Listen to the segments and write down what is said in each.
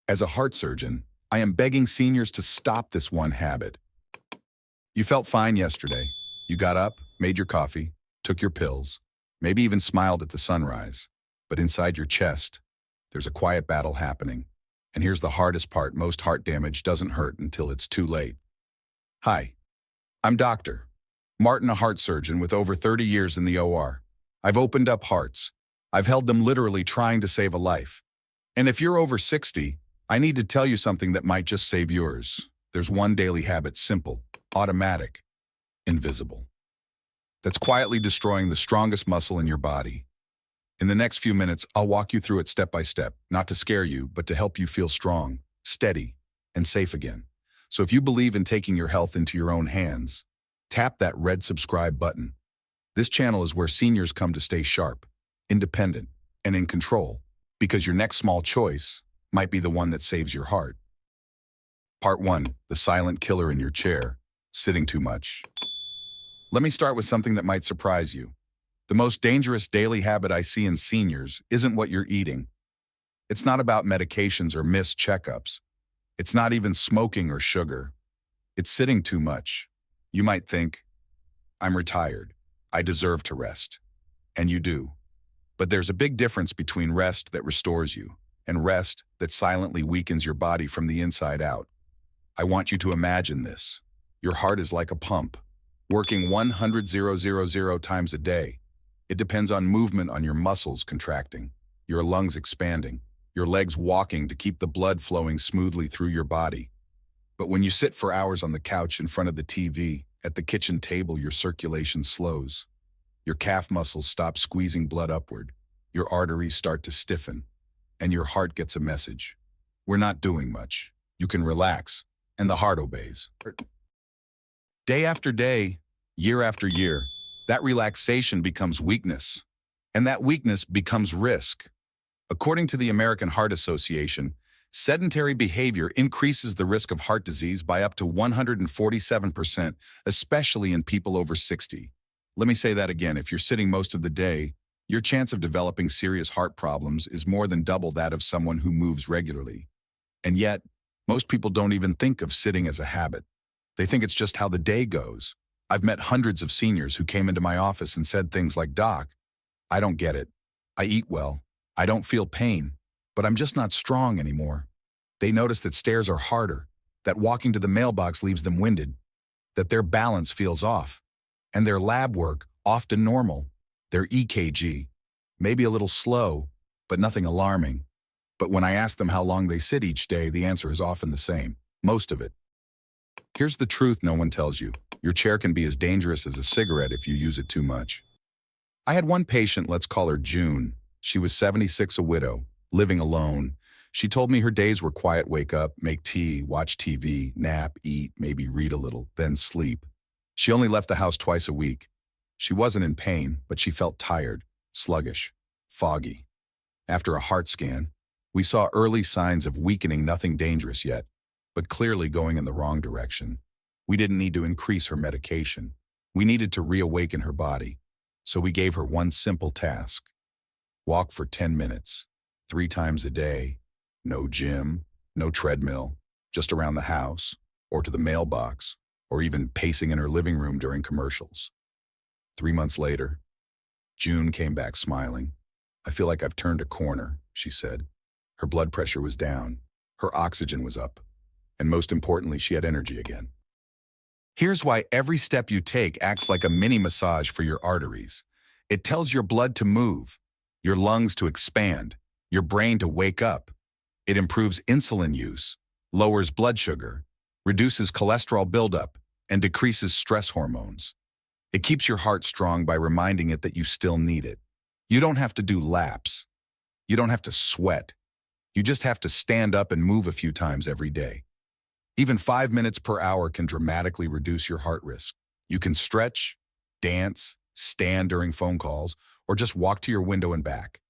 As a heart surgeon, I am begging seniors to stop this one habit. You felt fine yesterday. You got up, made your coffee, took your pills, maybe even smiled at the sunrise. But inside your chest, there's a quiet battle happening. And here's the hardest part: most heart damage doesn't hurt until it's too late. Hi, I'm Dr. Martin, a heart surgeon with over 30 years in the OR. I've opened up hearts. I've held them literally trying to save a life. And if you're over 60, I need to tell you something that might just save yours. There's one daily habit, simple, automatic, invisible, that's quietly destroying the strongest muscle in your body. In the next few minutes, I'll walk you through it step by step, not to scare you, but to help you feel strong, steady, and safe again. So if you believe in taking your health into your own hands, tap that red subscribe button. This channel is where seniors come to stay sharp, independent, and in control, because your next small choice might be the one that saves your heart. Part 1, the silent killer in your chair, sitting too much. Let me start with something that might surprise you. The most dangerous daily habit I see in seniors isn't what you're eating. It's not about medications or missed checkups. It's not even smoking or sugar. It's sitting too much. You might think, I'm retired. I deserve to rest. And you do. But there's a big difference between rest that restores you and rest that silently weakens your body from the inside out. I want you to imagine this. Your heart is like a pump, working 100,000 times a day. It depends on movement, on your muscles contracting, your lungs expanding, your legs walking to keep the blood flowing smoothly through your body. But when you sit for hours on the couch in front of the TV, at the kitchen table, your circulation slows. Your calf muscles stop squeezing blood upward. Your arteries start to stiffen. And your heart gets a message. We're not doing much. You can relax. And the heart obeys. Day after day, year after year, that relaxation becomes weakness. And that weakness becomes risk. According to the American Heart Association, sedentary behavior increases the risk of heart disease by up to 147%, especially in people over 60. Let me say that again. If you're sitting most of the day, your chance of developing serious heart problems is more than double that of someone who moves regularly. And yet, most people don't even think of sitting as a habit. They think it's just how the day goes. I've met hundreds of seniors who came into my office and said things like, "Doc, I don't get it. I eat well. I don't feel pain, but I'm just not strong anymore." They notice that stairs are harder, that walking to the mailbox leaves them winded, that their balance feels off, and their lab work, often normal, their EKG, maybe a little slow, but nothing alarming. But when I ask them how long they sit each day, the answer is often the same, most of it. Here's the truth no one tells you. Your chair can be as dangerous as a cigarette if you use it too much. I had one patient, let's call her June. She was 76, a widow, living alone. She told me her days were quiet: wake up, make tea, watch TV, nap, eat, maybe read a little, then sleep. She only left the house twice a week. She wasn't in pain, but she felt tired, sluggish, foggy. After a heart scan, we saw early signs of weakening, nothing dangerous yet, but clearly going in the wrong direction. We didn't need to increase her medication. We needed to reawaken her body. So we gave her one simple task: walk for 10 minutes, 3 times a day. No gym, no treadmill, just around the house, or to the mailbox, or even pacing in her living room during commercials. 3 months later, June came back smiling. "I feel like I've turned a corner," she said. Her blood pressure was down, her oxygen was up, and most importantly, she had energy again. Here's why every step you take acts like a mini massage for your arteries. It tells your blood to move, your lungs to expand, your brain to wake up. It improves insulin use, lowers blood sugar, reduces cholesterol buildup, and decreases stress hormones. It keeps your heart strong by reminding it that you still need it. You don't have to do laps. You don't have to sweat. You just have to stand up and move a few times every day. Even 5 minutes per hour can dramatically reduce your heart risk. You can stretch, dance, stand during phone calls, or just walk to your window and back.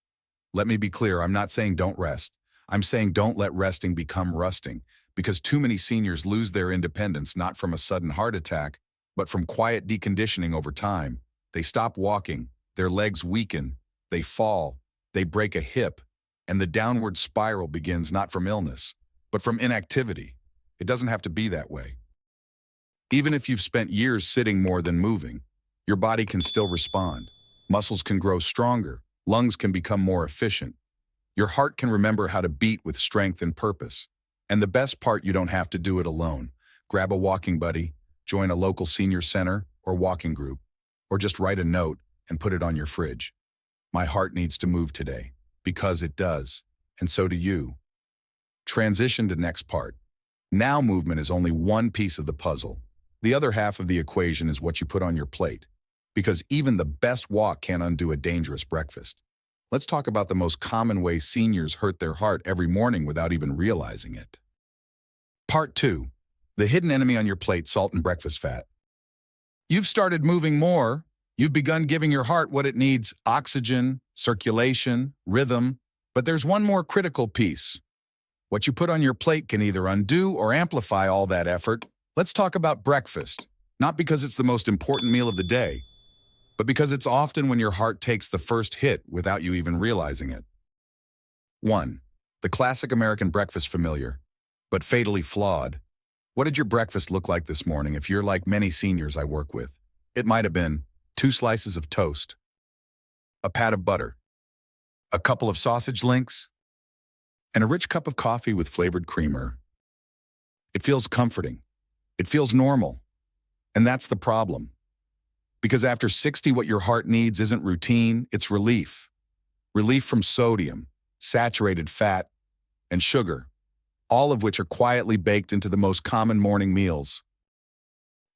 Let me be clear, I'm not saying don't rest. I'm saying don't let resting become rusting, because too many seniors lose their independence not from a sudden heart attack, but from quiet deconditioning over time. They stop walking, their legs weaken, they fall, they break a hip, and the downward spiral begins not from illness, but from inactivity. It doesn't have to be that way. Even if you've spent years sitting more than moving, your body can still respond. Muscles can grow stronger, lungs can become more efficient. Your heart can remember how to beat with strength and purpose. And the best part, you don't have to do it alone. Grab a walking buddy, join a local senior center or walking group, or just write a note and put it on your fridge. My heart needs to move today, because it does, and so do you. Transition to next part. Now movement is only one piece of the puzzle. The other half of the equation is what you put on your plate, because even the best walk can't undo a dangerous breakfast. Let's talk about the most common way seniors hurt their heart every morning without even realizing it. Part 2. The hidden enemy on your plate, salt and breakfast fat. You've started moving more. You've begun giving your heart what it needs: oxygen, circulation, rhythm. But there's one more critical piece. What you put on your plate can either undo or amplify all that effort. Let's talk about breakfast. Not because it's the most important meal of the day, but because it's often when your heart takes the first hit without you even realizing it. 1. The classic American breakfast familiar, but fatally flawed. What did your breakfast look like this morning? If you're like many seniors I work with, it might have been 2 slices of toast, a pat of butter, a couple of sausage links, and a rich cup of coffee with flavored creamer. It feels comforting. It feels normal. And that's the problem. Because after 60, what your heart needs isn't routine, it's relief. Relief from sodium, saturated fat, and sugar, all of which are quietly baked into the most common morning meals.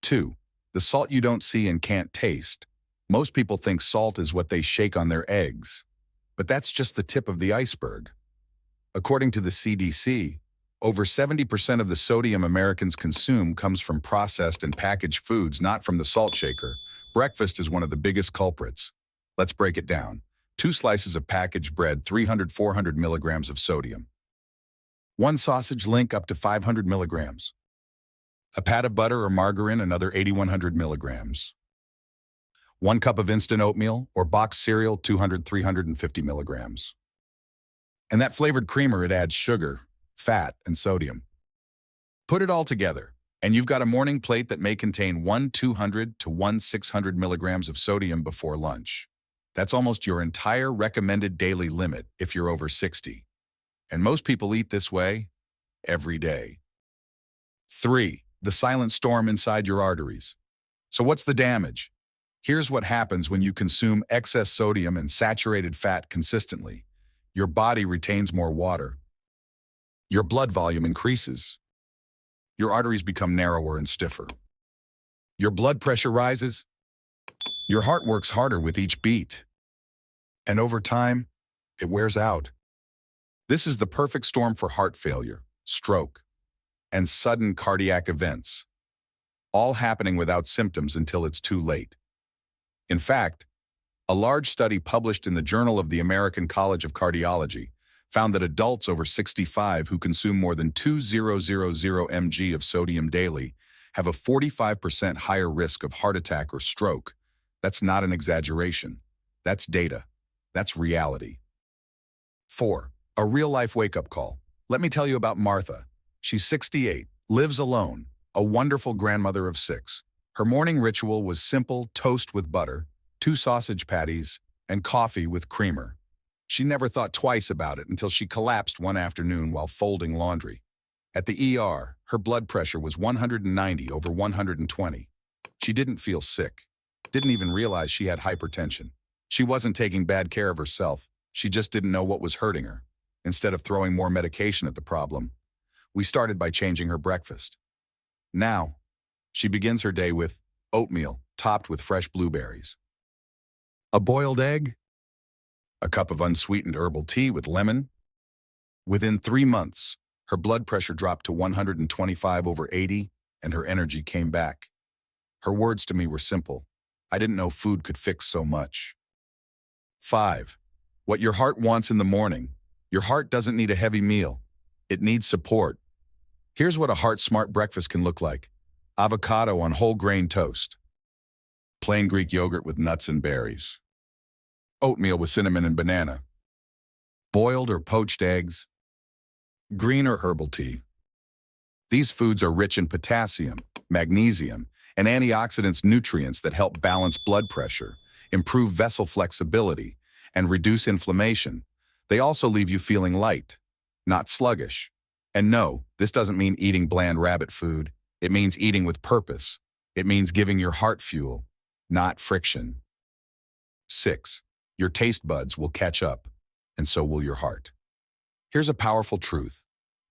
2. The salt you don't see and can't taste. Most people think salt is what they shake on their eggs, but that's just the tip of the iceberg. According to the CDC, over 70% of the sodium Americans consume comes from processed and packaged foods, not from the salt shaker. Breakfast is one of the biggest culprits. Let's break it down. 2 slices of packaged bread, 300-400 milligrams of sodium. 1 sausage link, up to 500 milligrams. A pat of butter or margarine, another 80-100 milligrams. 1 cup of instant oatmeal or boxed cereal, 200-350 milligrams. And that flavored creamer, it adds sugar, fat, and sodium. Put it all together, and you've got a morning plate that may contain 200 to 600 milligrams of sodium before lunch. That's almost your entire recommended daily limit if you're over 60. And most people eat this way every day. 3. The silent storm inside your arteries. So what's the damage? Here's what happens when you consume excess sodium and saturated fat consistently. Your body retains more water. Your blood volume increases. Your arteries become narrower and stiffer. Your blood pressure rises. Your heart works harder with each beat. And over time, it wears out. This is the perfect storm for heart failure, stroke, and sudden cardiac events, all happening without symptoms until it's too late. In fact, a large study published in the Journal of the American College of Cardiology found that adults over 65 who consume more than 2,000 mg of sodium daily have a 45% higher risk of heart attack or stroke. That's not an exaggeration. That's data. That's reality. 4. A real-life wake-up call. Let me tell you about Martha. She's 68, lives alone, a wonderful grandmother of 6. Her morning ritual was simple: toast with butter, 2 sausage patties, and coffee with creamer. She never thought twice about it until she collapsed one afternoon while folding laundry. At the ER, her blood pressure was 190/120. She didn't feel sick, didn't even realize she had hypertension. She wasn't taking bad care of herself. She just didn't know what was hurting her. Instead of throwing more medication at the problem, we started by changing her breakfast. Now, she begins her day with oatmeal topped with fresh blueberries, a boiled egg, a cup of unsweetened herbal tea with lemon. Within 3 months, her blood pressure dropped to 125/80, and her energy came back. Her words to me were simple: I didn't know food could fix so much. 5. What your heart wants in the morning. Your heart doesn't need a heavy meal. It needs support. Here's what a heart-smart breakfast can look like. Avocado on whole grain toast. Plain Greek yogurt with nuts and berries. Oatmeal with cinnamon and banana. Boiled or poached eggs. Green or herbal tea. These foods are rich in potassium, magnesium, and antioxidants nutrients that help balance blood pressure, improve vessel flexibility, and reduce inflammation. They also leave you feeling light, not sluggish. And no, this doesn't mean eating bland rabbit food. It means eating with purpose. It means giving your heart fuel, not friction. 6. Your taste buds will catch up, and so will your heart. Here's a powerful truth.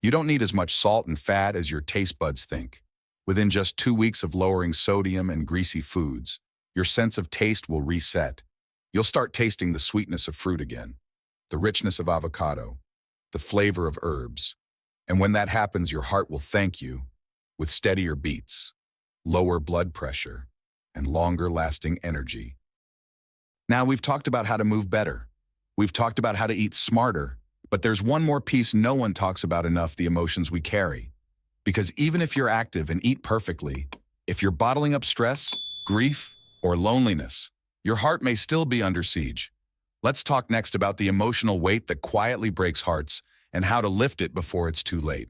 You don't need as much salt and fat as your taste buds think. Within just 2 weeks of lowering sodium and greasy foods, your sense of taste will reset. You'll start tasting the sweetness of fruit again, the richness of avocado, the flavor of herbs. And when that happens, your heart will thank you with steadier beats, lower blood pressure, and longer-lasting energy. Now, we've talked about how to move better. We've talked about how to eat smarter. But there's one more piece no one talks about enough: the emotions we carry. Because even if you're active and eat perfectly, if you're bottling up stress, grief, or loneliness, your heart may still be under siege. Let's talk next about the emotional weight that quietly breaks hearts and how to lift it before it's too late.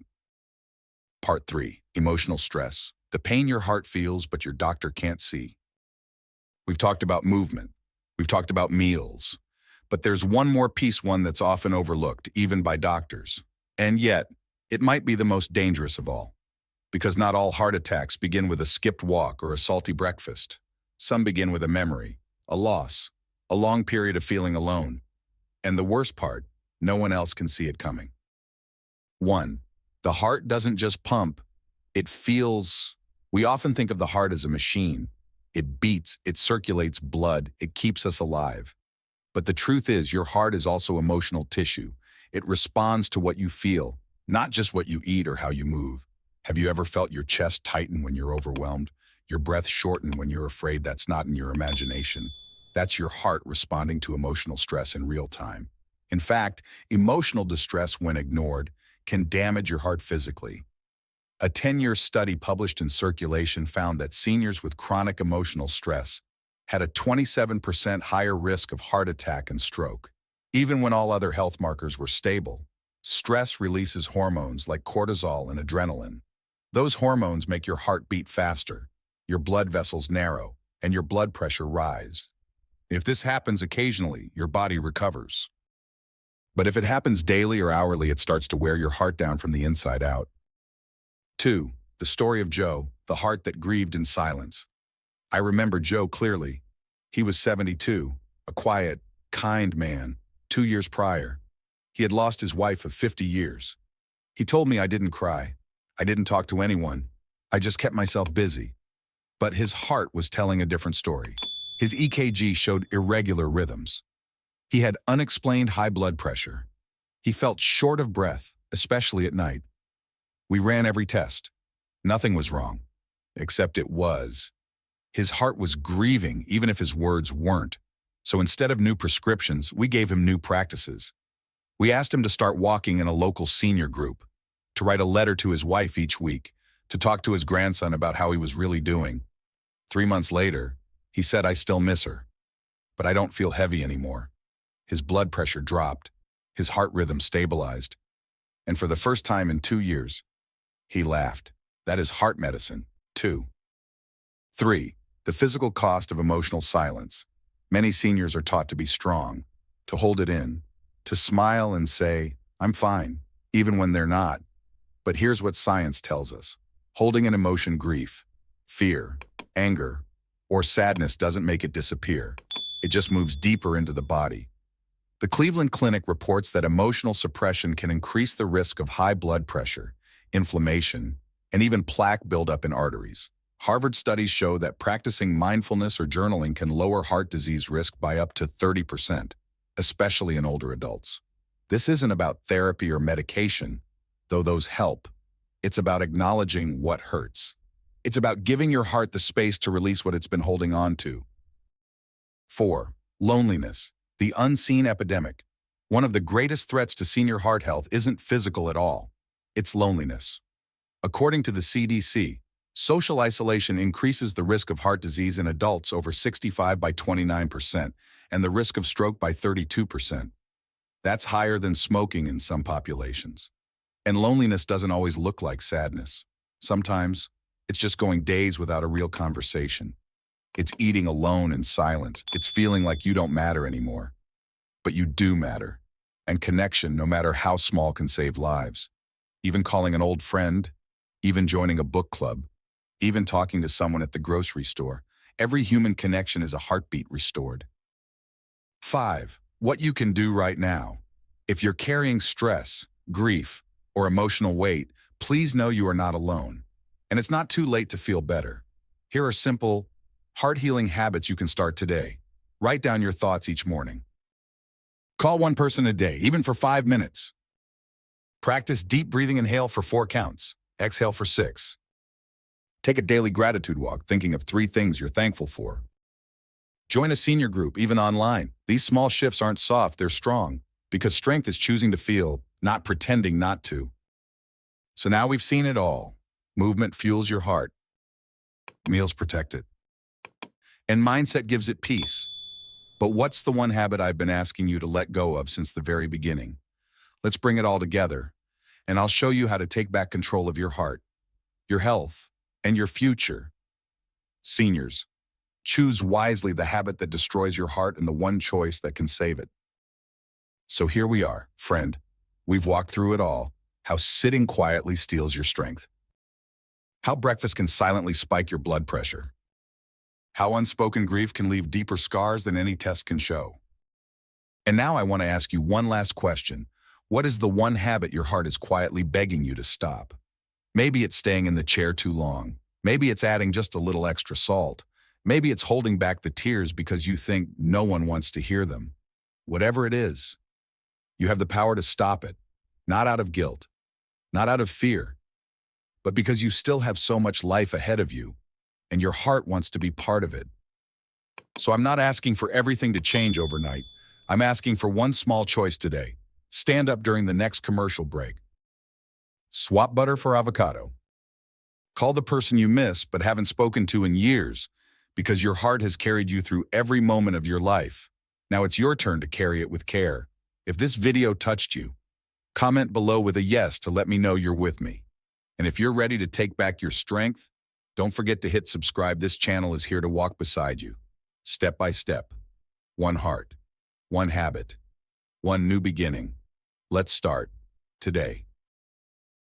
Part 3. Emotional stress. The pain your heart feels but your doctor can't see. We've talked about movement. We've talked about meals. But there's one more piece, one that's often overlooked, even by doctors. And yet, it might be the most dangerous of all. Because not all heart attacks begin with a skipped walk or a salty breakfast. Some begin with a memory, a loss, a long period of feeling alone. And the worst part, no one else can see it coming. 1. The heart doesn't just pump, it feels. We often think of the heart as a machine. It beats, it circulates blood, it keeps us alive. But the truth is, your heart is also emotional tissue. It responds to what you feel, not just what you eat or how you move. Have you ever felt your chest tighten when you're overwhelmed? Your breath shorten when you're afraid? That's not in your imagination. That's your heart responding to emotional stress in real time. In fact, emotional distress, when ignored, can damage your heart physically. A 10-year study published in Circulation found that seniors with chronic emotional stress had a 27% higher risk of heart attack and stroke. Even when all other health markers were stable, stress releases hormones like cortisol and adrenaline. Those hormones make your heart beat faster, your blood vessels narrow, and your blood pressure rise. If this happens occasionally, your body recovers. But if it happens daily or hourly, it starts to wear your heart down from the inside out. 2. The story of Joe, the heart that grieved in silence. I remember Joe clearly. He was 72, a quiet, kind man. 2 years prior, he had lost his wife of 50 years. He told me I didn't cry. I didn't talk to anyone. I just kept myself busy. But his heart was telling a different story. His EKG showed irregular rhythms. He had unexplained high blood pressure. He felt short of breath, especially at night. We ran every test. Nothing was wrong, except it was. His heart was grieving, even if his words weren't. So instead of new prescriptions, we gave him new practices. We asked him to start walking in a local senior group, to write a letter to his wife each week, to talk to his grandson about how he was really doing. 3 months later, he said, "I still miss her, but I don't feel heavy anymore." His blood pressure dropped, his heart rhythm stabilized, and for the first time in 2 years, he laughed. That is heart medicine, too. 3. The physical cost of emotional silence. Many seniors are taught to be strong, to hold it in, to smile and say, "I'm fine," even when they're not. But here's what science tells us. Holding an emotion, grief, fear, anger, or sadness doesn't make it disappear. It just moves deeper into the body. The Cleveland Clinic reports that emotional suppression can increase the risk of high blood pressure, inflammation, and even plaque buildup in arteries. Harvard studies show that practicing mindfulness or journaling can lower heart disease risk by up to 30%, especially in older adults. This isn't about therapy or medication, though those help. It's about acknowledging what hurts. It's about giving your heart the space to release what it's been holding on to. 4. Loneliness, the unseen epidemic. One of the greatest threats to senior heart health isn't physical at all. It's loneliness. According to the CDC, social isolation increases the risk of heart disease in adults over 65 by 29% and the risk of stroke by 32%. That's higher than smoking in some populations. And loneliness doesn't always look like sadness. Sometimes it's just going days without a real conversation. It's eating alone in silence. It's feeling like you don't matter anymore. But you do matter. And connection, no matter how small, can save lives. Even calling an old friend, even joining a book club, even talking to someone at the grocery store. Every human connection is a heartbeat restored. 5. What you can do right now. If you're carrying stress, grief, or emotional weight, please know you are not alone. And it's not too late to feel better. Here are simple, heart-healing habits you can start today. Write down your thoughts each morning. Call one person a day, even for 5 minutes. Practice deep breathing. Inhale for 4 counts. Exhale for 6. Take a daily gratitude walk, thinking of 3 things you're thankful for. Join a senior group, even online. These small shifts aren't soft, they're strong. Because strength is choosing to feel, not pretending not to. So now we've seen it all. Movement fuels your heart. Meals protect it. And mindset gives it peace. But what's the one habit I've been asking you to let go of since the very beginning? Let's bring it all together, and I'll show you how to take back control of your heart, your health, and your future. Seniors, choose wisely the habit that destroys your heart and the one choice that can save it. So here we are, friend. We've walked through it all. How sitting quietly steals your strength. How breakfast can silently spike your blood pressure. How unspoken grief can leave deeper scars than any test can show. And now I want to ask you one last question. What is the one habit your heart is quietly begging you to stop? Maybe it's staying in the chair too long. Maybe it's adding just a little extra salt. Maybe it's holding back the tears because you think no one wants to hear them. Whatever it is, you have the power to stop it, not out of guilt, not out of fear, but because you still have so much life ahead of you, and your heart wants to be part of it. So I'm not asking for everything to change overnight. I'm asking for one small choice today. Stand up during the next commercial break. Swap butter for avocado. Call the person you miss but haven't spoken to in years, because your heart has carried you through every moment of your life. Now it's your turn to carry it with care. If this video touched you, comment below with a yes to let me know you're with me. And if you're ready to take back your strength, don't forget to hit subscribe. This channel is here to walk beside you, step by step. One heart, one habit, one new beginning. Let's start today.